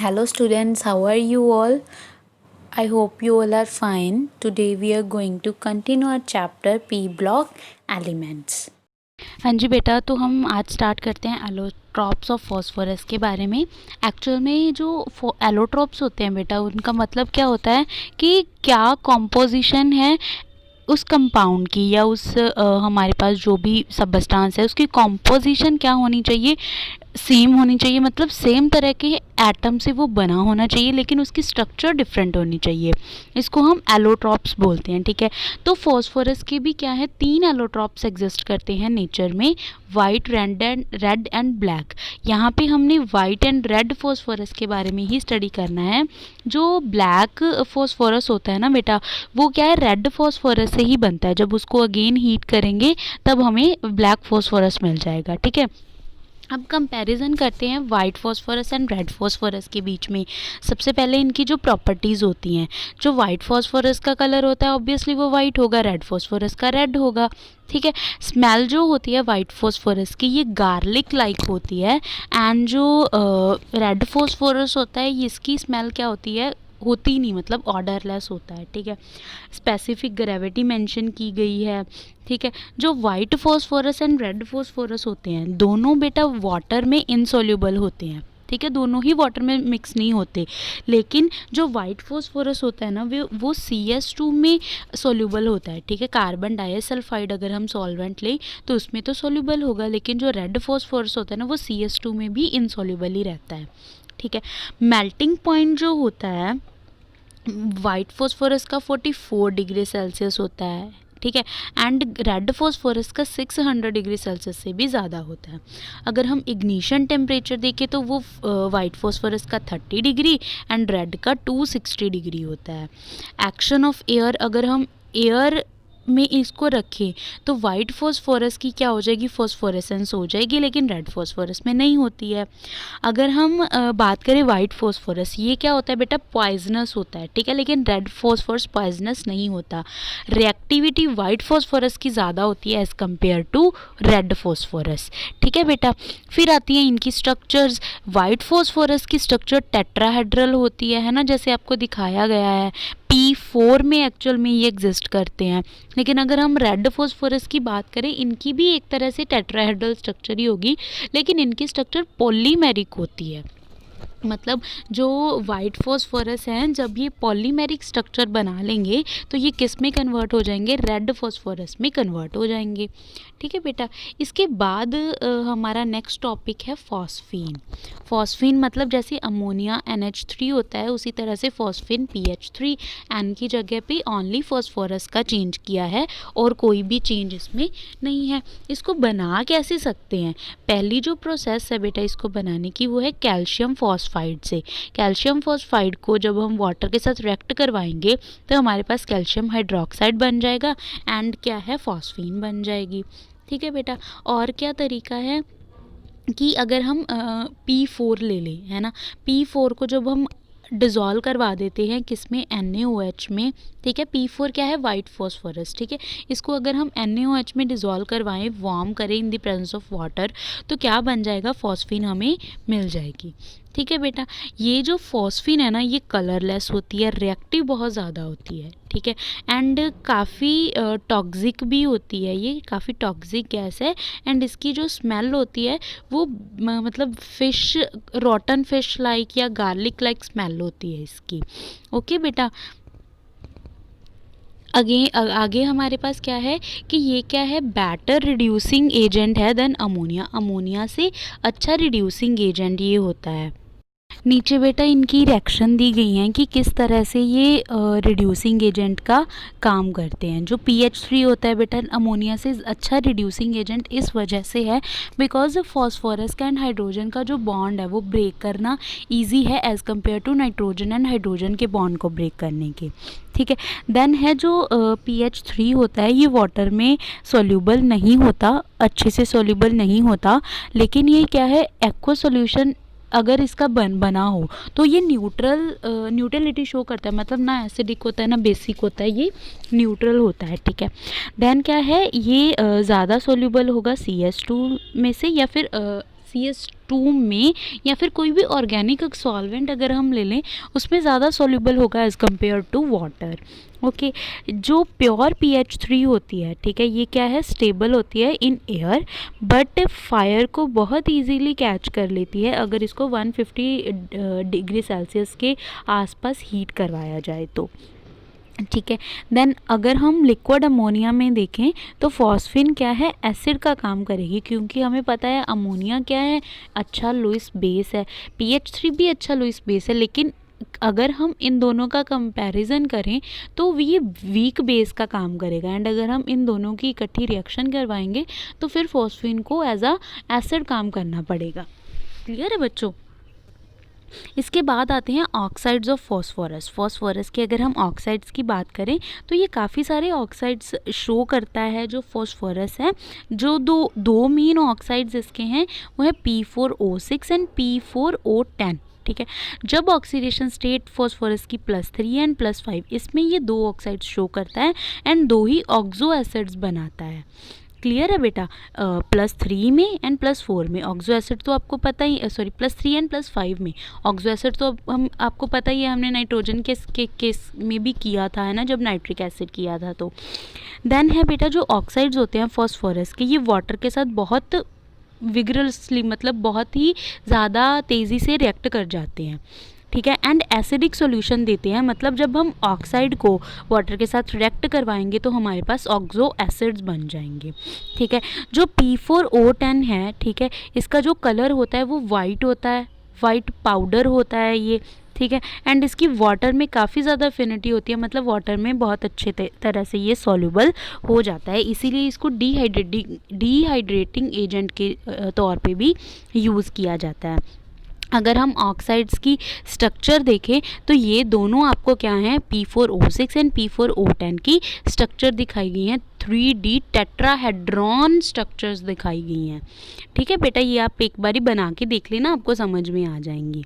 Hello students, how are you all? I hope you all are fine. Today we are going to continue our chapter P block elements. हाँ जी बेटा, तो हम आज start करते हैं allotropes of phosphorus के बारे में। एक्चुअल में जो एलोट्रॉप्स होते हैं बेटा, उनका मतलब क्या होता है कि क्या कॉम्पोजिशन है उस कंपाउंड की या उस हमारे पास जो भी सब्सटेंस है उसकी कॉम्पोजिशन क्या होनी चाहिए, सेम होनी चाहिए। मतलब सेम तरह के एटम से वो बना होना चाहिए, लेकिन उसकी स्ट्रक्चर डिफरेंट होनी चाहिए। इसको हम एलोट्रॉप्स बोलते हैं, ठीक है। तो फॉस्फोरस के भी क्या है, 3 एलोट्रॉप्स एग्जिस्ट करते हैं नेचर में, वाइट, रेड एंड ब्लैक। यहाँ पे हमने वाइट एंड रेड फॉस्फोरस के बारे में ही स्टडी करना है। जो ब्लैक फॉस्फोरस होता है ना बेटा, वो क्या है, रेड फॉस्फोरस से ही बनता है। जब उसको अगेन हीट करेंगे तब हमें ब्लैक फॉस्फोरस मिल जाएगा, ठीक है। अब कंपैरिजन करते हैं white phosphorus and red phosphorus के बीच में। सबसे पहले इनकी जो प्रॉपर्टीज़ होती हैं, जो वाइट फॉस्फोरस का कलर होता है ऑब्वियसली वो वाइट होगा, रेड फॉस्फोरस का रेड होगा, ठीक है। स्मेल जो होती है वाइट फॉस्फोरस की, ये गार्लिक लाइक होती है। एंड जो रेड फॉस्फोरस होता है, इसकी स्मेल क्या होती है, होती नहीं, मतलब ऑर्डरलेस होता है, ठीक है। स्पेसिफिक ग्रेविटी मेंशन की गई है, ठीक है। जो white phosphorus and red phosphorus होते हैं, दोनों बेटा वाटर में इनसॉल्युबल होते हैं, ठीक है। दोनों ही वाटर में मिक्स नहीं होते। लेकिन जो वाइट फॉस्फोरस होता है ना, वो CS2 में सोल्यूबल होता है, ठीक है। कार्बन डाइसल्फाइड अगर हम सॉल्वेंट लें तो उसमें तो सोल्यूबल होगा, लेकिन जो रेड फॉस्फोरस होता है ना, वो CS2 में भी इनसॉल्युबल ही रहता है, ठीक है। मेल्टिंग पॉइंट जो होता है वाइट फॉस्फोरस का 44 डिग्री सेल्सियस होता है, ठीक है। एंड रेड फॉस्फोरस का 600 डिग्री सेल्सियस से भी ज़्यादा होता है। अगर हम इग्निशन टेम्परेचर देखें तो वो वाइट फॉस्फोरस का 30 डिग्री एंड रेड का 260 डिग्री होता है। एक्शन ऑफ एयर, अगर हम एयर में इसको रखें तो वाइट फॉस्फोरस की क्या हो जाएगी, फॉस्फोरेसेंस हो जाएगी, लेकिन रेड फॉस्फोरस में नहीं होती है। अगर हम बात करें वाइट फॉस्फोरस, ये क्या होता है बेटा, पॉइजनस होता है, ठीक है, लेकिन रेड फॉस्फोरस पॉइजनस नहीं होता। रिएक्टिविटी वाइट फॉस्फोरस की ज़्यादा होती है as compare to red phosphorus, ठीक है बेटा। फिर आती हैं इनकी स्ट्रक्चर्स। वाइट फॉस्फोरस की स्ट्रक्चर टेट्राहेड्रल होती है ना, जैसे आपको दिखाया गया है। P4 में एक्चुअल में ये एग्जिस्ट करते हैं। लेकिन अगर हम रेड फॉस्फोरस की बात करें, इनकी भी एक तरह से टेट्राहेड्रल स्ट्रक्चर ही होगी, लेकिन इनकी स्ट्रक्चर पॉलीमेरिक होती है। मतलब जो वाइट फॉस्फोरस हैं, जब ये पॉलीमेरिक स्ट्रक्चर बना लेंगे तो ये किस में कन्वर्ट हो जाएंगे, रेड फॉस्फोरस में कन्वर्ट हो जाएंगे, ठीक है बेटा। इसके बाद हमारा नेक्स्ट टॉपिक है फॉस्फीन। फॉस्फीन मतलब जैसे अमोनिया NH3 होता है, उसी तरह से फॉस्फीन PH3। एन की जगह पे ओनली फॉस्फोरस का चेंज किया है और कोई भी चेंज इसमें नहीं है। इसको बना कैसे सकते हैं, पहली जो प्रोसेस है बेटा इसको बनाने की, वो है कैल्शियम फॉस्फाइड से। कैल्शियम फॉस्फाइड को जब हम वाटर के साथ रिएक्ट करवाएंगे तो हमारे पास कैल्शियम हाइड्रोक्साइड बन जाएगा एंड क्या है, फॉस्फीन बन जाएगी, ठीक है बेटा। और क्या तरीका है कि अगर हम P4 ले लें, है ना, P4 को जब हम डिज़ोल्व करवा देते हैं किसमें, NaOH में, ठीक है। P4 क्या है, वाइट फॉस्फोरस, ठीक है। इसको अगर हम NaOH में डिज़ोल्व करवाएं, वार्म करें in the presence of water, तो क्या बन जाएगा, फॉस्फीन हमें मिल जाएगी, ठीक है बेटा। ये जो फॉस्फीन है ना, ये कलरलेस होती है, रिएक्टिव बहुत ज़्यादा होती है, ठीक है। एंड काफ़ी टॉक्सिक भी होती है, ये काफ़ी टॉक्सिक गैस है। एंड इसकी जो स्मेल होती है वो मतलब फ़िश, रॉटन फिश लाइक या गार्लिक लाइक स्मेल होती है इसकी, ओके बेटा। आगे हमारे पास क्या है कि ये क्या है, बेटर रिड्यूसिंग एजेंट है देन अमोनिया। अमोनिया से अच्छा रिड्यूसिंग एजेंट ये होता है। नीचे बेटा इनकी रिएक्शन दी गई हैं कि किस तरह से ये रिड्यूसिंग एजेंट का काम करते हैं। जो PH3 होता है बेटा, अमोनिया से अच्छा रिड्यूसिंग एजेंट इस वजह से है बिकॉज फॉस्फोरस का एंड हाइड्रोजन का जो बॉन्ड है वो ब्रेक करना इजी है as compare to nitrogen and hydrogen के बॉन्ड को ब्रेक करने के, ठीक है। देन है जो PH3 होता है, ये वाटर में सोल्यूबल नहीं होता, अच्छे से सोल्यूबल नहीं होता, लेकिन ये क्या है, एक्वा सोल्यूशन अगर इसका बना हो तो ये न्यूट्रलिटी शो करता है, मतलब ना एसिडिक होता है ना बेसिक होता है, ये न्यूट्रल होता है, ठीक है। देन क्या है, ये ज़्यादा सोल्यूबल होगा CS2 में से या फिर FeCS2 में या फिर कोई भी ऑर्गेनिक सॉल्वेंट अगर हम ले लें उसमें ज़्यादा सॉल्युबल होगा as compare to water. Okay, जो प्योर PH3 होती है, ठीक है, ये क्या है, स्टेबल होती है इन एयर बट फायर को बहुत इजीली कैच कर लेती है अगर इसको 150 डिग्री सेल्सियस के आसपास हीट करवाया जाए तो, ठीक है। देन अगर हम लिक्विड अमोनिया में देखें तो फॉस्फिन क्या है, एसिड का काम करेगी, क्योंकि हमें पता है अमोनिया क्या है, अच्छा लुईस बेस है, PH3 भी अच्छा लुईस बेस है, लेकिन अगर हम इन दोनों का कंपैरिजन करें तो ये वीक बेस का काम करेगा। एंड अगर हम इन दोनों की इकट्ठी रिएक्शन करवाएंगे तो फिर फॉस्फिन को एज अ एसिड काम करना पड़ेगा। क्लियर है बच्चों? इसके बाद आते हैं ऑक्साइड्स ऑफ फॉस्फोरस। फॉस्फोरस की अगर हम ऑक्साइड्स की बात करें तो ये काफ़ी सारे ऑक्साइड्स शो करता है जो फॉस्फोरस है। जो दो मेन ऑक्साइड्स इसके हैं वो है P4O6 एंड P4O10, ठीक है। जब ऑक्सीडेशन स्टेट फॉस्फोरस की +3 एंड +5, इसमें ये दो ऑक्साइड्स शो करता है एंड दो ही ऑक्सो एसिड्स बनाता है। क्लियर है बेटा? +3 में एंड +4 में ऑक्सो एसिड तो आपको पता ही, सॉरी +3 एंड +5 में ऑक्सो एसिड तो हम आपको पता ही है, हमने नाइट्रोजन के केस में भी किया था, है ना, जब नाइट्रिक एसिड किया था। तो देन है बेटा जो ऑक्साइड्स होते हैं फॉस्फोरस के, ये वाटर के साथ बहुत विग्रसली, मतलब बहुत ही ज़्यादा तेज़ी से रिएक्ट कर जाते हैं, ठीक है, एंड एसिडिक सॉल्यूशन देते हैं। मतलब जब हम ऑक्साइड को वाटर के साथ रिएक्ट करवाएंगे तो हमारे पास ऑक्सो एसिड्स बन जाएंगे, ठीक है। जो P4O10 है, ठीक है, इसका जो कलर होता है वो वाइट होता है, वाइट पाउडर होता है ये, ठीक है, एंड इसकी वाटर में काफ़ी ज़्यादा एफिनिटी होती है, मतलब वाटर में बहुत अच्छे तरह से ये सॉल्युबल हो जाता है, इसीलिए इसको डिहाइड्रेटिंग एजेंट के तौर पे भी यूज़ किया जाता है। अगर हम ऑक्साइड्स की स्ट्रक्चर देखें तो ये दोनों आपको क्या हैं, P4O6 एंड P4O10 की स्ट्रक्चर दिखाई गई हैं, 3D टेट्राहेड्रॉन स्ट्रक्चर्स दिखाई गई हैं, ठीक है बेटा। ये आप एक बारी बना के देख लेना, आपको समझ में आ जाएंगी।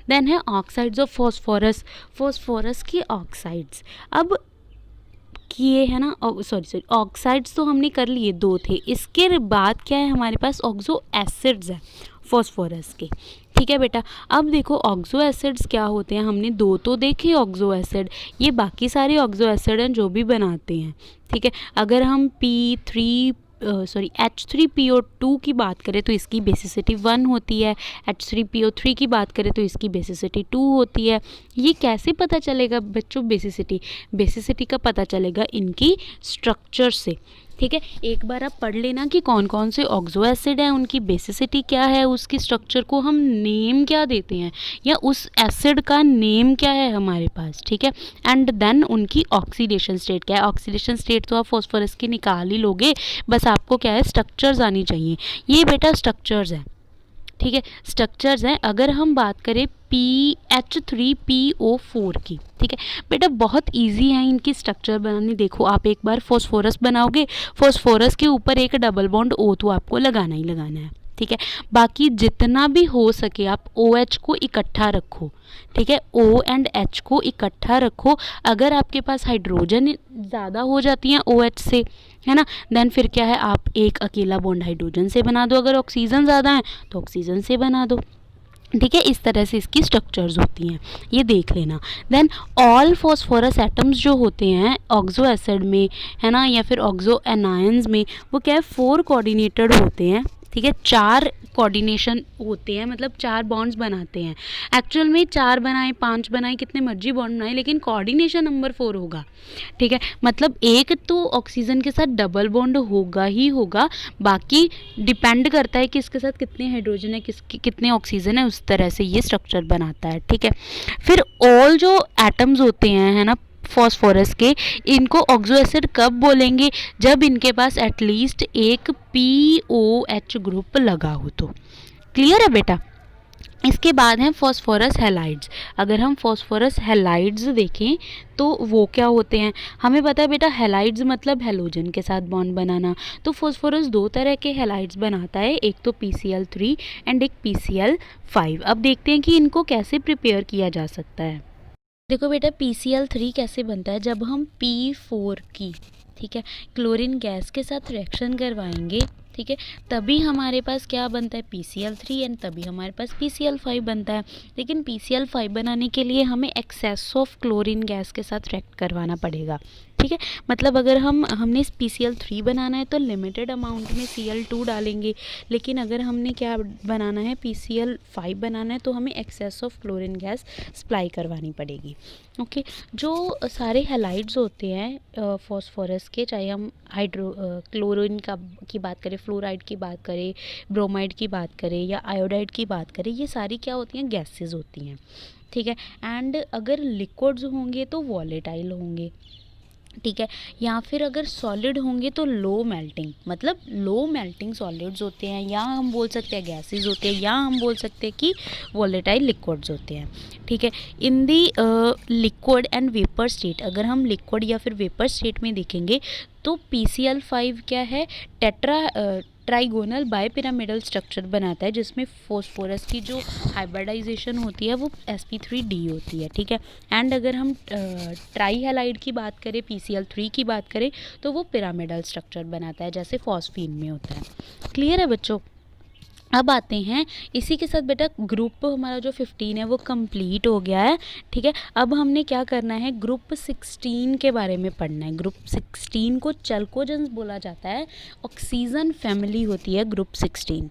देन है ऑक्साइड्स ऑफ फॉस्फोरस। फॉस्फोरस की ऑक्साइड्स अब किए है ना, सॉरी ऑक्साइड्स तो हमने कर लिए, दो थे। इसके बाद क्या है, हमारे पास ऑक्सो एसिड्स है फॉस्फोरस के, ठीक है बेटा। अब देखो ऑक्सो एसिड्स क्या होते हैं, हमने दो तो देखे ऑक्सो एसिड, ये बाकी सारे ऑक्सो एसिड हैं जो भी बनाते हैं, ठीक है। अगर हम H3PO2 की बात करें तो इसकी बेसिसिटी 1 होती है, H3PO3 की बात करें तो इसकी बेसिसिटी 2 होती है। ये कैसे पता चलेगा बच्चों? बेसिसिटी का पता चलेगा इनकी स्ट्रक्चर से, ठीक है। एक बार आप पढ़ लेना कि कौन कौन से ऑक्सो एसिड हैं, उनकी बेसिसिटी क्या है, उसकी स्ट्रक्चर को हम नेम क्या देते हैं, या उस एसिड का नेम क्या है हमारे पास, ठीक है। एंड देन उनकी ऑक्सीडेशन स्टेट क्या है। ऑक्सीडेशन स्टेट तो आप फॉस्फोरस की निकाल ही लोगे, बस आपको क्या है, स्ट्रक्चर्स आनी चाहिए। ये बेटा स्ट्रक्चर्स हैं, ठीक है, स्ट्रक्चर्स हैं। अगर हम बात करें H3PO4 की, ठीक है बेटा, बहुत इजी है इनकी स्ट्रक्चर बनानी। देखो आप एक बार फॉस्फोरस बनाओगे, फॉस्फोरस के ऊपर एक डबल बॉन्ड O तो आपको लगाना ही लगाना है, ठीक है। बाकी जितना भी हो सके आप OH को इकट्ठा रखो, ठीक है, O एंड H को इकट्ठा रखो। अगर आपके पास हाइड्रोजन ज़्यादा हो जाती हैं OH से, है ना, देन फिर क्या है, आप एक अकेला बॉन्ड हाइड्रोजन से बना दो। अगर ऑक्सीजन ज़्यादा है तो ऑक्सीजन से बना दो, ठीक है। इस तरह से इसकी स्ट्रक्चर्स होती हैं, ये देख लेना। देन ऑल फॉस्फोरस एटम्स जो होते हैं ऑक्सो एसिड में, है ना, या फिर ऑक्सो एनायंस में, वो क्या है, 4 कोऑर्डिनेटेड होते हैं, ठीक है। 4 कोऑर्डिनेशन होते हैं, मतलब 4 बॉन्ड्स बनाते हैं। एक्चुअल में 4 बनाए, 5 बनाए, कितने मर्जी बॉन्ड बनाए, लेकिन कोऑर्डिनेशन नंबर 4 होगा, ठीक है। मतलब एक तो ऑक्सीजन के साथ डबल बॉन्ड होगा ही होगा, बाकी डिपेंड करता है कि इसके साथ कितने हाइड्रोजन है, कितने ऑक्सीजन है, उस तरह से ये स्ट्रक्चर बनाता है, ठीक है। फिर ऑल जो एटम्स होते हैं, है ना, फॉस्फोरस के, इनको ऑक्सो एसिड कब बोलेंगे, जब इनके पास एटलीस्ट एक POH ग्रुप लगा हो तो। क्लियर है बेटा? इसके बाद हैं फॉस्फोरस हैलाइड्स। अगर हम फॉस्फोरस हैलाइड्स देखें तो वो क्या होते हैं, हमें पता है बेटा, हैलाइड्स मतलब हेलोजन के साथ बॉन्ड बनाना। तो फॉस्फोरस 2 तरह के हैलाइड्स बनाता है, एक तो PCl3 एंड एक PCl5। अब देखते हैं कि इनको कैसे प्रिपेयर किया जा सकता है। देखो बेटा, PCl3 कैसे बनता है, जब हम P4 की, ठीक है, क्लोरीन गैस के साथ रिएक्शन करवाएंगे, ठीक ठीक है, तभी हमारे पास क्या बनता है PCl3 एंड तभी हमारे पास PCl5 बनता है। लेकिन PCl5 बनाने के लिए हमें एक्सेस ऑफ क्लोरीन गैस के साथ रिएक्ट करवाना पड़ेगा, ठीक है। मतलब अगर हमने PCl3 बनाना है तो लिमिटेड अमाउंट में Cl2 डालेंगे, लेकिन अगर हमने क्या बनाना है PCl5 बनाना है तो हमें excess of chlorine gas supply करवानी पड़ेगी। ओके, जो सारे हैलाइड्स होते हैं फॉस्फोरस के, चाहे हम क्लोरीन की बात करें, फ्लोराइड की बात करें, ब्रोमाइड की बात करें या आयोडाइड की बात करें, ये सारी क्या होती हैं, गैसेस होती हैं, ठीक है। एंड अगर लिक्विड्स होंगे तो वॉलेटाइल होंगे, ठीक है, या फिर अगर सॉलिड होंगे तो लो मेल्टिंग, मतलब लो मेल्टिंग सॉलिड्स होते हैं, या हम बोल सकते हैं गैसेस होते हैं, या हम बोल सकते हैं कि वॉलेटाइल लिक्विड्स होते हैं, ठीक है। इन दी लिक्विड एंड वेपर स्टेट, अगर हम लिक्विड या फिर वेपर स्टेट में देखेंगे तो PCl5 क्या है, ट्राइगोनल बायपिरामिडल स्ट्रक्चर बनाता है, जिसमें फॉस्फोरस की जो हाइब्रिडाइजेशन होती है वो sp3d होती है, ठीक है। एंड अगर हम ट्राई हैलाइड की बात करें, PCl3 की बात करें, तो वो पिरामिडल स्ट्रक्चर बनाता है, जैसे फॉस्फीन में होता है। क्लियर है बच्चों? अब आते हैं इसी के साथ बेटा, ग्रुप हमारा जो 15 है वो कंप्लीट हो गया है, ठीक है। अब हमने क्या करना है, ग्रुप 16 के बारे में पढ़ना है। ग्रुप 16 को चल्कोजेंस बोला जाता है, ऑक्सीजन फैमिली होती है ग्रुप 16,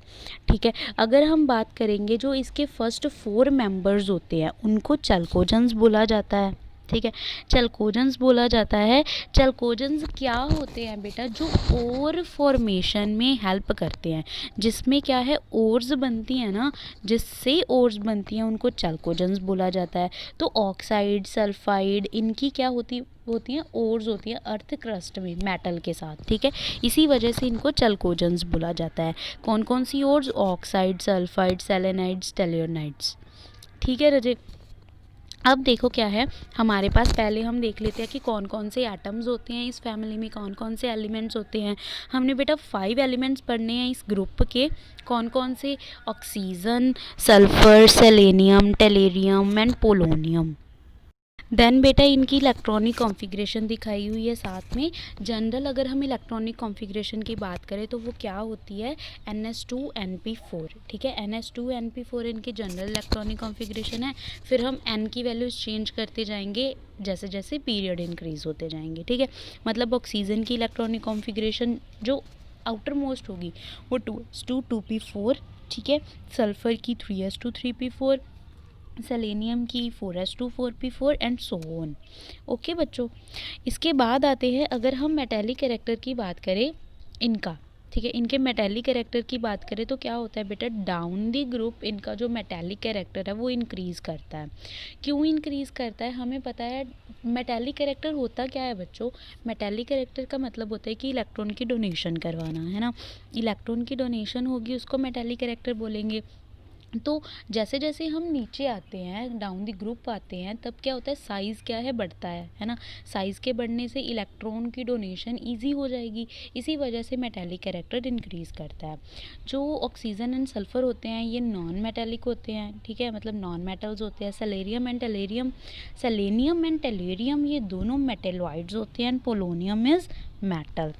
ठीक है। अगर हम बात करेंगे जो इसके फर्स्ट 4 मेंबर्स होते हैं उनको चल्कोजेंस बोला जाता है, ठीक है, चल्कोजेंस बोला जाता है। चल्कोजेंस क्या होते हैं बेटा, जो ओर फॉर्मेशन में हेल्प करते हैं, जिसमें क्या है, ओर्स बनती हैं ना, जिससे ओर्स बनती हैं उनको चल्कोजेंस बोला जाता है। तो ऑक्साइड, सल्फाइड, इनकी क्या होती हैं, ओर्स होती हैं अर्थ क्रस्ट में मेटल के साथ, ठीक है। इसी वजह से इनको चल्कोजेंस बोला जाता है। कौन कौन सी ओर्स, ऑक्साइड, सल्फाइड, सेलेनाइड्स, टेल्योनाइड्स, ठीक है रजे। अब देखो क्या है हमारे पास, पहले हम देख लेते हैं कि कौन कौन से एटम्स होते हैं इस फैमिली में, कौन कौन से एलिमेंट्स होते हैं। हमने बेटा 5 एलिमेंट्स पढ़ने हैं इस ग्रुप के, कौन कौन से, oxygen, sulphur, selenium, tellurium and polonium. Then बेटा इनकी इलेक्ट्रॉनिक कॉन्फ़िगरेशन दिखाई हुई है साथ में। जनरल अगर हम इलेक्ट्रॉनिक कॉन्फ़िगरेशन की बात करें तो वो क्या होती है, NH2NP4, ठीक है। NH2NP4 इनकी जनरल इलेक्ट्रॉनिक कॉन्फ़िगरेशन है। फिर हम N की वैल्यूज़ चेंज करते जाएंगे जैसे जैसे पीरियड इंक्रीज़ होते जाएंगे, ठीक है। मतलब ऑक्सीजन की इलेक्ट्रॉनिक कॉन्फ़िगरेशन जो आउटर मोस्ट होगी वो 2s2 2p4, ठीक है। सल्फ़र की 3s2 3p4, सेलेनियम की 4s2 4p4 and so on. Okay बच्चों, इसके बाद आते हैं अगर हम मेटेलिक कैरेक्टर की बात करें इनका, ठीक है, इनके मेटेलिक कैरेक्टर की बात करें तो क्या होता है बेटा, डाउन दी ग्रुप इनका जो मेटेलिक कैरेक्टर है वो इंक्रीज़ करता है। क्यों इंक्रीज़ करता है, हमें पता है। मेटेलिक कैरेक्टर होता क्या है बच्चों, मेटेलिक कैरेक्टर का मतलब होता है कि इलेक्ट्रॉन की डोनेशन करवाना, है ना। इलेक्ट्रॉन की डोनेशन होगी उसको मेटेलिक कैरेक्टर बोलेंगे। तो जैसे जैसे हम नीचे आते हैं, डाउन द ग्रुप आते हैं, तब क्या होता है, साइज़ क्या है, बढ़ता है ना। साइज़ के बढ़ने से इलेक्ट्रॉन की डोनेशन इजी हो जाएगी, इसी वजह से मेटेलिक कैरेक्टर इंक्रीज़ करता है। जो ऑक्सीजन एंड सल्फ़र होते हैं ये नॉन मेटेलिक होते हैं, ठीक है, मतलब नॉन मेटल्स होते हैं। सेलेनियम एंड टेलेरियम ये दोनों मेटेलॉइड्स होते हैं and polonium is metal.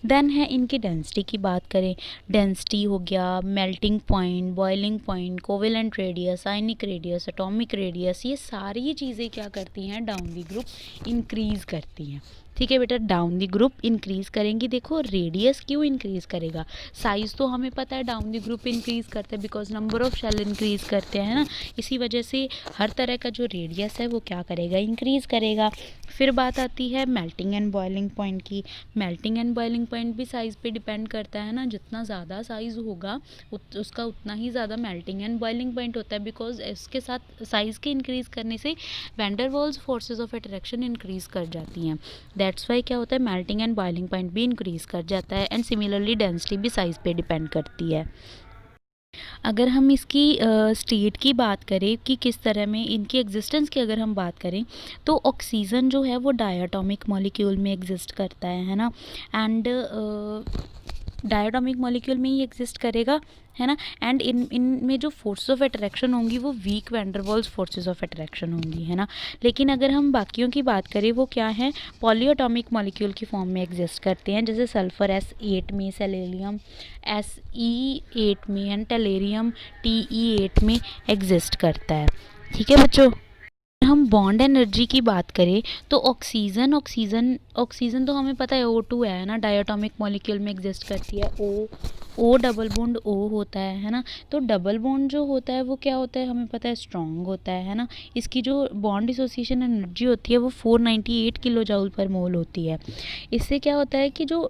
Then है इनकी डेंसिटी की बात करें, डेंसिटी हो गया, melting point, boiling point, covalent radius, ionic radius, atomic radius, ये सारी चीज़ें क्या करती हैं, डाउन दी ग्रुप इंक्रीज़ करती हैं, ठीक है बेटा। डाउन दी ग्रुप इंक्रीज़ करेंगी। देखो रेडियस क्यों इंक्रीज़ करेगा, साइज़ तो हमें पता है डाउन दी ग्रुप इंक्रीज़ करते हैं because number of shell increase करते हैं ना, इसी वजह से हर तरह का जो रेडियस है वो क्या करेगा, इंक्रीज़ करेगा। फिर बात आती है मेल्टिंग एंड बॉइलिंग पॉइंट की। मेल्टिंग एंड बॉइलिंग पॉइंट भी साइज़ पे डिपेंड करता है ना, जितना ज़्यादा साइज़ होगा उसका उतना ही ज़्यादा मेल्टिंग एंड बॉइलिंग पॉइंट होता है, बिकॉज इसके साथ साइज़ के इंक्रीज़ करने से van der Waals forces of attraction increase कर जाती हैं। दैट्स वाई क्या होता है, मेल्टिंग एंड बॉइलिंग पॉइंट भी इंक्रीज़ कर जाता है एंड सिमिलरली डेंसिटी भी साइज़ पे डिपेंड करती है। अगर हम इसकी स्टेट की बात करें कि किस तरह में इनकी एग्जिस्टेंस की अगर हम बात करें तो ऑक्सीजन जो है वो डायटोमिक मॉलिक्यूल में एग्जिस्ट करता है ना। एंड डायटोमिक मॉलिक्यूल में ही एग्जिस्ट करेगा, है ना। एंड इनमें जो फोर्सेस ऑफ अट्रैक्शन होंगी वो weak van der Waals forces of attraction होंगी, है ना। लेकिन अगर हम बाकियों की बात करें वो क्या है, पॉलीएटॉमिक मॉलिक्यूल की फॉर्म में एग्जिस्ट करते हैं, जैसे सल्फर S8 में, सेलेनियम Se8 में एंड टेलेरियम Te8 में एग्जिस्ट करता है, ठीक है बच्चों। हम बॉन्ड एनर्जी की बात करें तो ऑक्सीजन ऑक्सीजन ऑक्सीजन तो हमें पता है O2 है ना, डायटोमिक मॉलिक्यूल में एग्जिस्ट करती है। ओ डबल बॉन्ड O होता है ना। तो डबल बॉन्ड जो होता है वो क्या होता है, हमें पता है स्ट्रॉन्ग होता है ना। इसकी जो बॉन्ड डिसोसिएशन एनर्जी होती है वो 498 किलो जूल पर मोल होती है। इससे क्या होता है कि जो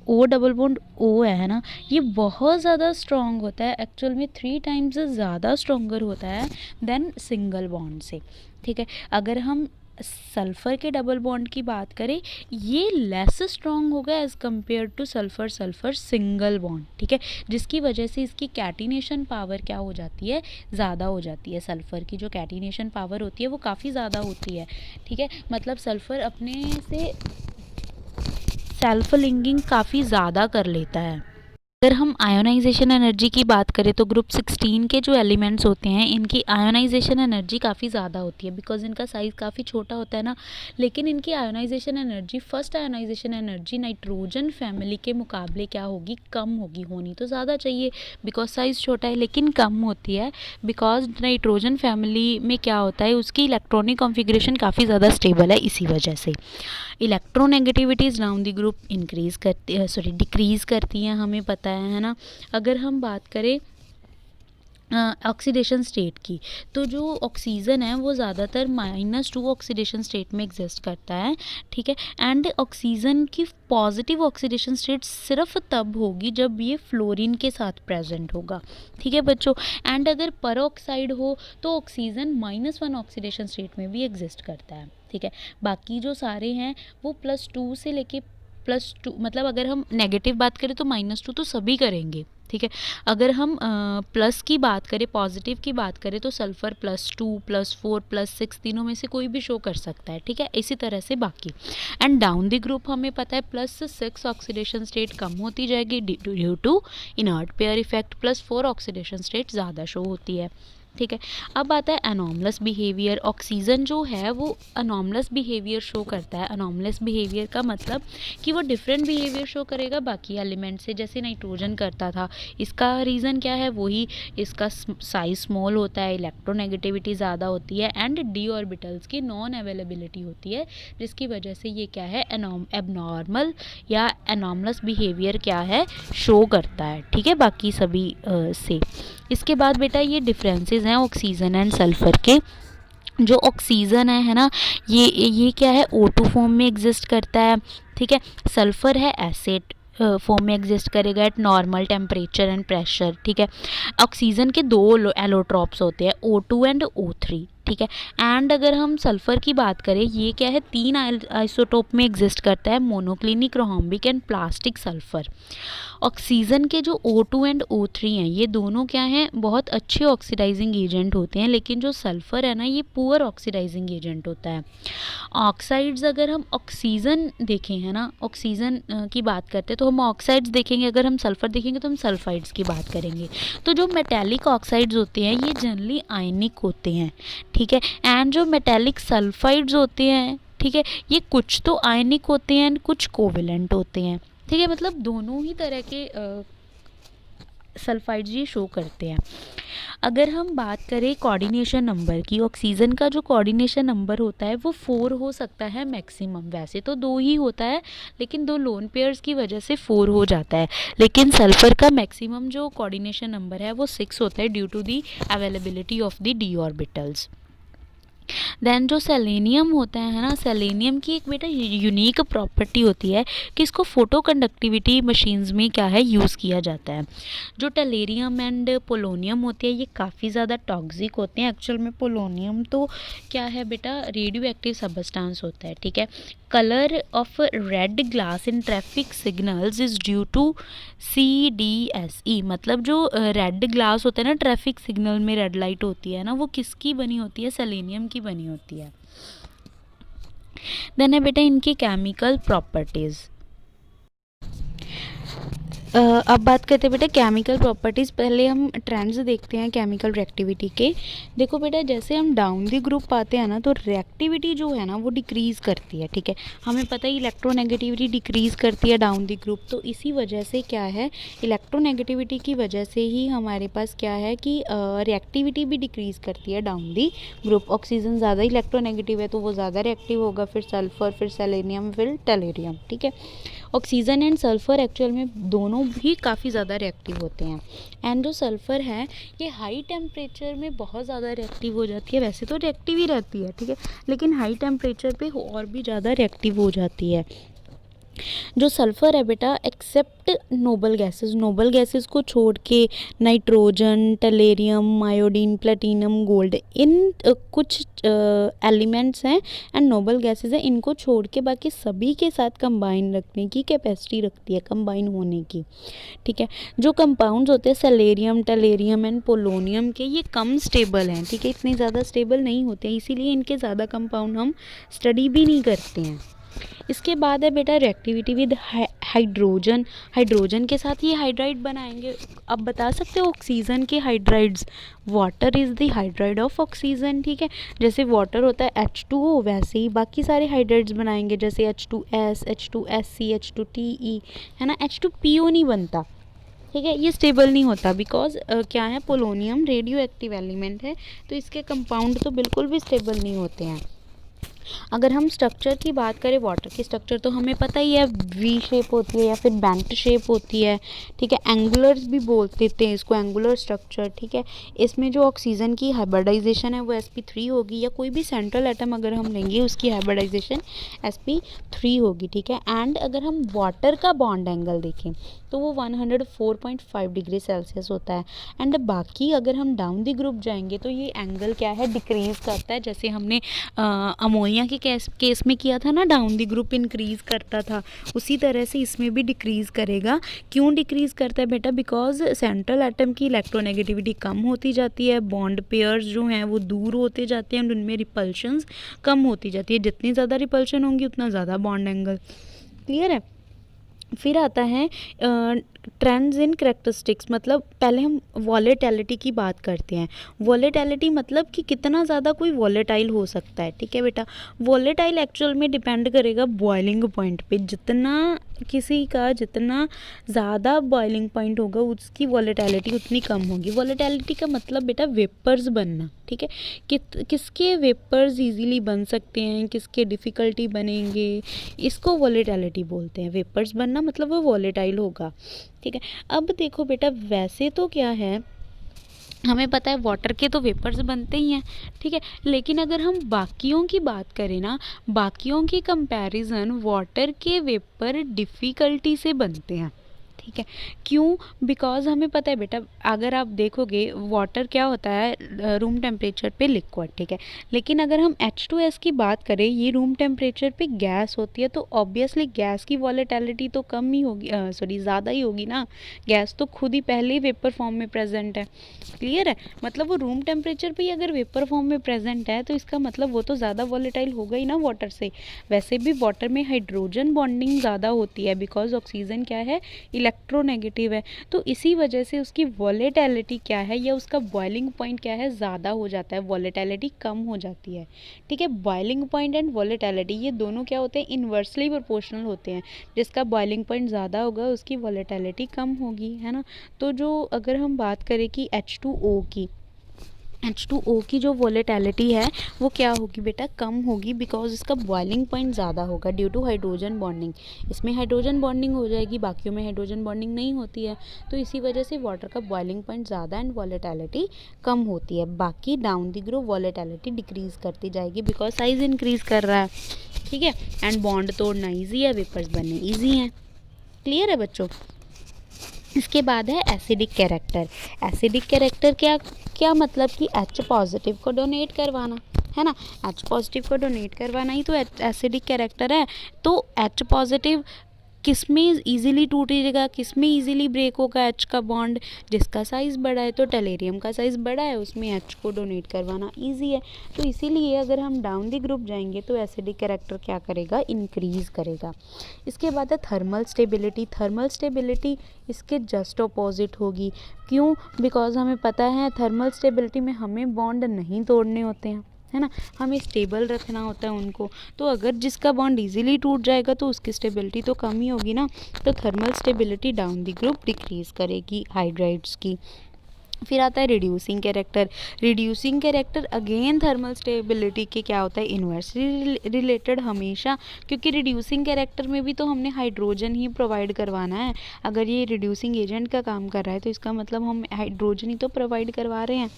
O डबल बॉन्ड O है ना, ये बहुत ज़्यादा स्ट्रॉन्ग होता है, एक्चुअल में 3 टाइम्स ज़्यादा स्ट्रॉन्गर होता है देन सिंगल बॉन्ड से, ठीक है। अगर हम सल्फ़र के डबल बॉन्ड की बात करें, ये लेस स्ट्रॉन्ग होगा as compare to sulphur sulphur single bond, ठीक है, जिसकी वजह से इसकी कैटिनेशन पावर क्या हो जाती है, ज़्यादा हो जाती है। सल्फ़र की जो कैटिनेशन पावर होती है वो काफ़ी ज़्यादा होती है, ठीक है। मतलब सल्फ़र अपने से सेल्फ लिंकिंग काफ़ी ज़्यादा कर लेता है। अगर हम आयोनाइजेशन एनर्जी की बात करें तो ग्रुप 16 के जो एलिमेंट्स होते हैं इनकी आयोनाइजेशन एनर्जी काफ़ी ज़्यादा होती है, बिकॉज इनका साइज़ काफ़ी छोटा होता है ना। लेकिन इनकी ionisation energy, first ionisation energy nitrogen family के मुकाबले क्या होगी, कम होगी। होनी तो ज़्यादा चाहिए बिकॉज साइज़ छोटा है, लेकिन कम होती है बिकॉज नाइट्रोजन फैमिली में क्या होता है, उसकी इलेक्ट्रॉनिक कॉन्फ़िगरेशन काफ़ी ज़्यादा स्टेबल है। इसी वजह से इलेक्ट्रोनेगेटिविटीज़ डाउन द ग्रुप इंक्रीज़ करती डिक्रीज़ करती हैं, हमें पता है ना। अगर हम बात करें ऑक्सीडेशन स्टेट की, तो जो ऑक्सीजन है वो ज़्यादातर -2 ऑक्सीडेशन स्टेट में एग्जिस्ट करता है, ठीक है। एंड ऑक्सीजन की पॉजिटिव ऑक्सीडेशन स्टेट सिर्फ तब होगी जब ये फ्लोरीन के साथ प्रेजेंट होगा, ठीक है बच्चों। एंड अगर परऑक्साइड हो तो ऑक्सीजन -1 ऑक्सीडेशन स्टेट में भी एग्जिस्ट करता है, ठीक है। बाकी जो सारे हैं वो +2 से लेके +2, मतलब अगर हम नेगेटिव बात करें तो -2 तो सभी करेंगे, ठीक है। अगर हम प्लस की बात करें, पॉजिटिव की बात करें, तो सल्फ़र +2 +4 +6 तीनों में से कोई भी शो कर सकता है, ठीक है। इसी तरह से बाकी एंड डाउन द ग्रुप हमें पता है +6 ऑक्सीडेशन स्टेट कम होती जाएगी due to inert pair effect, +4 oxidation state ज़्यादा शो होती है, ठीक है। अब आता है अनॉमलस बिहेवियर। ऑक्सीजन जो है वो अनॉमलस बिहेवियर शो करता है। अनॉमलस बिहेवियर का मतलब कि वो डिफरेंट बिहेवियर शो करेगा बाकी एलिमेंट से, जैसे नाइट्रोजन करता था। इसका रीज़न क्या है, वही इसका साइज स्मॉल होता है, इलेक्ट्रोनेगेटिविटी ज़्यादा होती है एंड डी ऑर्बिटल्स की नॉन अवेलेबिलिटी होती है, जिसकी वजह से ये क्या है, एबनॉर्मल या अनॉमलस बिहेवियर क्या है, शो करता है, ठीक है, बाकी सभी से। इसके बाद बेटा ये डिफरेंसेस हैं ऑक्सीजन एंड सल्फ़र के। जो ऑक्सीजन है ना, ये क्या है, O2 फॉर्म में एग्जिस्ट करता है, ठीक है। सल्फ़र है एसिड फॉर्म में एग्जिस्ट करेगा eight normal temperature and pressure, ठीक है। ऑक्सीजन के 2 एलोट्रॉप्स होते हैं, O2 एंड O3, ठीक है। एंड अगर हम सल्फ़र की बात करें, ये क्या है, 3 आइसोटोप में एग्जिस्ट करता है, monoclinic, rhombic and plastic sulphur. Oxygen के जो O2 एंड O3 हैं, ये दोनों क्या हैं, बहुत अच्छे ऑक्सीडाइजिंग एजेंट होते हैं, लेकिन जो सल्फ़र है ना, ये पुअर ऑक्सीडाइजिंग एजेंट होता है। ऑक्साइड्स, अगर हम ऑक्सीजन देखें, है ना, ऑक्सीजन की बात करते हैं तो हम ऑक्साइड्स देखेंगे, अगर हम सल्फ़र देखेंगे तो हम सल्फाइड्स की बात करेंगे। तो जो मेटेलिक ऑक्साइड्स होते हैं ये जनरली आयनिक होते हैं, ठीक है। एंड जो मेटेलिक सल्फाइड्स होते हैं, ठीक है, ये कुछ तो आयनिक होते हैं एंड कुछ कोवेलेंट होते हैं, ठीक है। मतलब दोनों ही तरह के सल्फाइड्स ये शो करते हैं। अगर हम बात करें कोऑर्डिनेशन नंबर की, ऑक्सीजन का जो कोऑर्डिनेशन नंबर होता है वो 4 हो सकता है मैक्सिमम, वैसे तो 2 ही होता है, लेकिन 2 लोन पेयर्स की वजह से 4 हो जाता है। लेकिन सल्फ़र का मैक्सिमम जो कोऑर्डिनेशन नंबर है वो 6 होता है due to the availability of the d orbitals. Then जो सेलेनियम होता है ना, सेलेनियम की एक बेटा यूनिक प्रॉपर्टी होती है कि इसको फोटो कंडक्टिविटी मशीन्स में क्या है, यूज़ किया जाता है। जो टेलेरियम एंड पोलोनियम होते हैं ये काफ़ी ज़्यादा टॉक्सिक होते हैं। एक्चुअल में पोलोनियम तो क्या है बेटा, रेडियो एक्टिव सब्सटेंस होता है, ठीक है। Colour of red glass in traffic signals is due to CDSE, मतलब जो रेड ग्लास होता है ना, ट्रैफिक सिग्नल में रेड लाइट होती है ना, वो किसकी बनी होती है, सेलेनियम की बनी होती है। देन है बेटा इनकी केमिकल प्रॉपर्टीज़। अब बात करते हैं बेटा केमिकल प्रॉपर्टीज़। पहले हम ट्रेंड्स देखते हैं केमिकल रिएक्टिविटी के। देखो बेटा, जैसे हम डाउन द ग्रुप पाते हैं ना, तो रिएक्टिविटी जो है ना वो डिक्रीज़ करती है। ठीक है, हमें पता है इलेक्ट्रोनेगेटिविटी डिक्रीज़ करती है डाउन द ग्रुप। तो इसी वजह से क्या है, इलेक्ट्रोनेगेटिविटी की वजह से ही हमारे पास क्या है कि रिएक्टिविटी भी डिक्रीज़ करती है डाउन द ग्रुप। ऑक्सीजन ज़्यादा इलेक्ट्रोनेगेटिव है तो वो ज़्यादा रिएक्टिव होगा, फिर सल्फर, फिर सेलेनियम, फिर टेलेरियम। ठीक है, ऑक्सीजन एंड सल्फ़र एक्चुअल में दोनों भी काफ़ी ज़्यादा रिएक्टिव होते हैं। एंड जो सल्फ़र है ये हाई टेम्परेचर में बहुत ज़्यादा रिएक्टिव हो जाती है। वैसे तो रिएक्टिव ही रहती है, ठीक है, लेकिन हाई टेम्परेचर पे और भी ज़्यादा रिएक्टिव हो जाती है। जो सल्फ़र है बेटा, एक्सेप्ट नोबल गैसेस को छोड़ के nitrogen, tellurium, iodine, platinum, gold, इन कुछ एलिमेंट्स हैं एंड नोबल गैसेस हैं, इनको छोड़ के बाकी सभी के साथ कंबाइन रखने की कैपेसिटी रखती है, कंबाइन होने की। ठीक है, जो कंपाउंड्स होते हैं सेलेरियम, टेलेरियम एंड पोलोनियम के, ये कम स्टेबल हैं। ठीक है, इतने ज़्यादा स्टेबल नहीं होते हैं, इसीलिए इनके ज़्यादा कंपाउंड हम स्टडी भी नहीं करते हैं। इसके बाद है बेटा रिएक्टिविटी विद हाइड्रोजन। हाइड्रोजन के साथ ये हाइड्राइड बनाएंगे। अब बता सकते हो ऑक्सीजन के hydrides, water is the hydride of oxygen. ठीक है, जैसे वाटर होता है H2O, वैसे ही बाकी सारे हाइड्राइड्स बनाएंगे, जैसे H2S, H2SC, H2TE, है ना। H2PO नहीं बनता। ठीक है, ये स्टेबल नहीं होता बिकॉज क्या है, पोलोनियम रेडियो एक्टिव एलिमेंट है, तो इसके कंपाउंड तो बिल्कुल भी स्टेबल नहीं होते हैं। अगर हम स्ट्रक्चर की बात करें, वाटर की स्ट्रक्चर तो हमें पता ही है, वी शेप होती है या फिर बेंट शेप होती है। ठीक है, एंगुलर्स भी बोल देते हैं इसको, एंगुलर स्ट्रक्चर। ठीक है, इसमें जो ऑक्सीजन की हाइब्रिडाइजेशन है वो sp3 होगी, या कोई भी सेंट्रल एटम अगर हम लेंगे उसकी हाइब्रिडाइजेशन sp3 होगी। ठीक है, एंड अगर हम वाटर का बॉन्ड एंगल देखें तो वो 104.5 डिग्री सेल्सियस होता है। एंड बाकी अगर हम डाउन द ग्रुप जाएंगे तो ये एंगल क्या है, डिक्रीज़ करता है। जैसे हमने अमोनिया के केस में किया था ना, डाउन द ग्रुप इंक्रीज़ करता था, उसी तरह से इसमें भी डिक्रीज़ करेगा। क्यों डिक्रीज़ करता है बेटा, बिकॉज सेंट्रल एटम की इलेक्ट्रोनेगेटिविटी कम होती जाती है, बॉन्ड पेयर्स जो हैं वो दूर होते जाते हैं, उनमें रिपल्शंस कम होती जाती है। जितनी ज़्यादा रिपल्शन होंगी उतना ज़्यादा बॉन्ड एंगल। क्लियर है। फिर आता है ट्रेंड्स इन करेक्टरिस्टिक्स। मतलब पहले हम वॉलेटिलिटी की बात करते हैं। वॉलेटिलिटी मतलब कि कितना ज़्यादा कोई वॉलेटाइल हो सकता है। ठीक है बेटा, वॉलेटाइल एक्चुअल में डिपेंड करेगा बॉइलिंग पॉइंट पे। जितना किसी का जितना ज़्यादा बॉइलिंग पॉइंट होगा उसकी वॉलेटिलिटी उतनी कम होगी। वॉलेटिलिटी का मतलब बेटा वेपर्स बनना। ठीक है, किसके वेपर्स इजीली बन सकते हैं, किसके डिफ़िकल्टी बनेंगे, इसको वॉलेटिलिटी बोलते हैं। वेपर्स बनना मतलब वो वॉलेटाइल होगा। ठीक है, अब देखो बेटा, वैसे तो क्या है, हमें पता है वाटर के तो वेपर्स बनते ही हैं। ठीक है, लेकिन अगर हम बाकियों की बात करें ना, बाकियों की कंपैरिजन वाटर के वेपर डिफ़िकल्टी से बनते हैं। ठीक है, क्यों, बिकॉज हमें पता है बेटा, अगर आप देखोगे वाटर क्या होता है रूम टेम्परेचर पे लिक्विड। ठीक है, लेकिन अगर हम H2S की बात करें, ये रूम टेम्परेचर पे गैस होती है, तो ऑब्वियसली गैस की वॉलेटिलिटी तो कम ही होगी, ज़्यादा ही होगी ना। गैस तो खुद ही पहले ही वेपर फॉर्म में प्रेजेंट है। क्लियर है, मतलब वो रूम टेम्परेचर पे ही अगर वेपर फॉर्म में प्रेजेंट है तो इसका मतलब वो तो ज़्यादा वॉलेटाइल होगा ही ना वाटर से। वैसे भी वाटर में हाइड्रोजन बॉन्डिंग ज़्यादा होती है, बिकॉज ऑक्सीजन क्या है, इलेक्ट्रोनेगेटिव है, तो इसी वजह से उसकी वॉलेटिलिटी क्या है, या उसका बॉइलिंग पॉइंट क्या है, ज़्यादा हो जाता है, वॉलेटिलिटी कम हो जाती है। ठीक है, बॉइलिंग पॉइंट एंड वॉलेटिलिटी ये दोनों क्या होते हैं, इन्वर्सली प्रोपोर्शनल होते हैं। जिसका बॉइलिंग पॉइंट ज़्यादा होगा उसकी वॉलेटिलिटी कम होगी, है ना। तो जो अगर हम बात करें कि H2O की जो वॉलेटिलिटी है वो क्या होगी बेटा, कम होगी, बिकॉज इसका बॉइलिंग पॉइंट ज़्यादा होगा ड्यू टू हाइड्रोजन बॉन्डिंग। इसमें हाइड्रोजन बॉन्डिंग हो जाएगी, बाकियों में हाइड्रोजन बॉन्डिंग नहीं होती है, तो इसी वजह से वाटर का बॉइलिंग पॉइंट ज़्यादा एंड वॉलेटिलिटी कम होती है। बाकी down the group volatility decrease करती जाएगी बिकॉज साइज इंक्रीज़ कर रहा है। ठीक है, एंड बॉन्ड तोड़ना ईजी है, वेपर्स बनने ईजी हैं। क्लियर है बच्चों। इसके बाद है एसिडिक कैरेक्टर। एसिडिक कैरेक्टर क्या मतलब कि H पॉजिटिव को डोनेट करवाना, है ना। H पॉजिटिव को डोनेट करवाना ही तो एसिडिक कैरेक्टर है। तो H पॉजिटिव किस में ईजिली टूटेगा, किस में ईजिली ब्रेक होगा एच का बॉन्ड, जिसका साइज़ बड़ा है। तो टेलेरियम का साइज़ बड़ा है, उसमें एच को डोनेट करवाना ईजी है। तो इसीलिए अगर हम डाउन द ग्रुप जाएंगे तो एसिडिक कैरेक्टर क्या करेगा, इंक्रीज़ करेगा। इसके बाद है थर्मल स्टेबिलिटी। थर्मल स्टेबिलिटी इसके जस्ट अपोजिट होगी। क्यों? बिकॉज हमें पता है थर्मल स्टेबिलिटी में हमें बॉन्ड नहीं तोड़ने होते हैं, है ना, हमें स्टेबल रखना होता है उनको। तो अगर जिसका बॉन्ड इजीली टूट जाएगा तो उसकी स्टेबिलिटी तो कम ही होगी ना। तो thermal stability down the group decrease करेगी हाइड्राइड्स की। फिर आता है reducing character. Reducing character again thermal stability के क्या होता है, इन्वर्सली रिलेटेड हमेशा, क्योंकि रिड्यूसिंग कैरेक्टर में भी तो हमने हाइड्रोजन ही प्रोवाइड करवाना है। अगर ये रिड्यूसिंग एजेंट का काम कर रहा है तो इसका मतलब हम हाइड्रोजन ही तो प्रोवाइड करवा रहे हैं।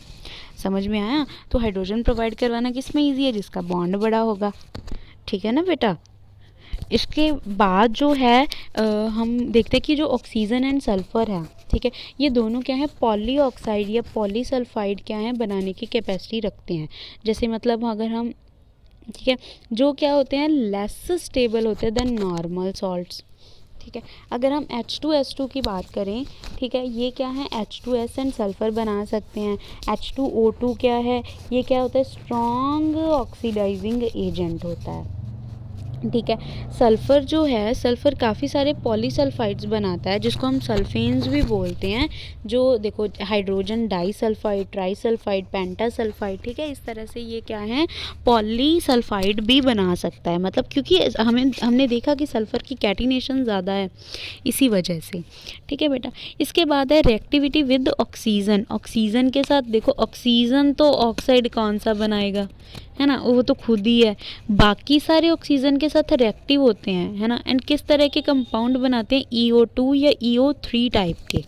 समझ में आया? तो हाइड्रोजन प्रोवाइड करवाना किस में ईजी है, जिसका बॉन्ड बड़ा होगा। ठीक है ना बेटा। इसके बाद जो है हम देखते हैं कि जो ऑक्सीजन एंड सल्फ़र है, ठीक है, ये दोनों क्या है, पॉली ऑक्साइड या पॉलीसल्फाइड क्या है बनाने की कैपेसिटी रखते हैं। जैसे मतलब अगर हम, ठीक है, जो क्या होते हैं, लेस स्टेबल होते हैं देन नॉर्मल सॉल्ट्स। ठीक है, अगर हम H2S2 की बात करें, ठीक है, ये क्या है, H2S एंड सल्फ़र बना सकते हैं। H2O2 क्या है, ये क्या होता है, स्ट्रॉन्ग ऑक्सीडाइजिंग एजेंट होता है। ठीक है, सल्फ़र जो है, सल्फ़र काफ़ी सारे पॉलीसल्फाइड्स बनाता है जिसको हम सल्फेन्स भी बोलते हैं। जो देखो, हाइड्रोजन डाइसल्फाइड, ट्राइसल्फाइड, पेंटासल्फाइड, ठीक है, इस तरह से ये क्या है, पॉलीसल्फाइड भी बना सकता है। मतलब क्योंकि हमने देखा कि सल्फ़र की कैटिनेशन ज़्यादा है, इसी वजह से। ठीक है बेटा। इसके बाद है रिएक्टिविटी विद ऑक्सीजन। ऑक्सीजन के साथ देखो, ऑक्सीजन तो ऑक्साइड कौन सा बनाएगा, है ना, वो तो खुद ही है। बाकी सारे ऑक्सीजन के साथ रिएक्टिव होते हैं, है ना। एंड किस तरह के कंपाउंड बनाते हैं, EO2 या EO3 टाइप के।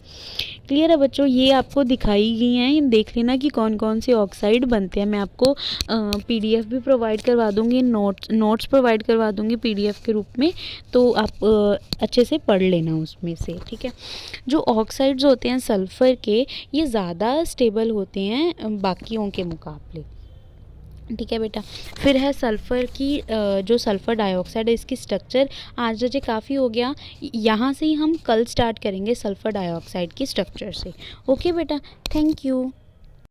क्लियर है बच्चों? ये आपको दिखाई गई हैं, ये देख लेना कि कौन कौन से ऑक्साइड बनते हैं। मैं आपको PDF भी प्रोवाइड करवा दूँगी, नोट्स प्रोवाइड करवा दूँगी PDF के रूप में, तो आप अच्छे से पढ़ लेना उसमें से। ठीक है, जो ऑक्साइड्स होते हैं सल्फ़र के, ये ज़्यादा स्टेबल होते हैं बाकियों के मुकाबले। ठीक है बेटा। फिर है सल्फ़र की जो सल्फ़र डाइऑक्साइड है, इसकी स्ट्रक्चर आज मुझे काफ़ी हो गया, यहाँ से ही हम कल स्टार्ट करेंगे सल्फ़र डाइऑक्साइड की स्ट्रक्चर से। ओके बेटा, थैंक यू।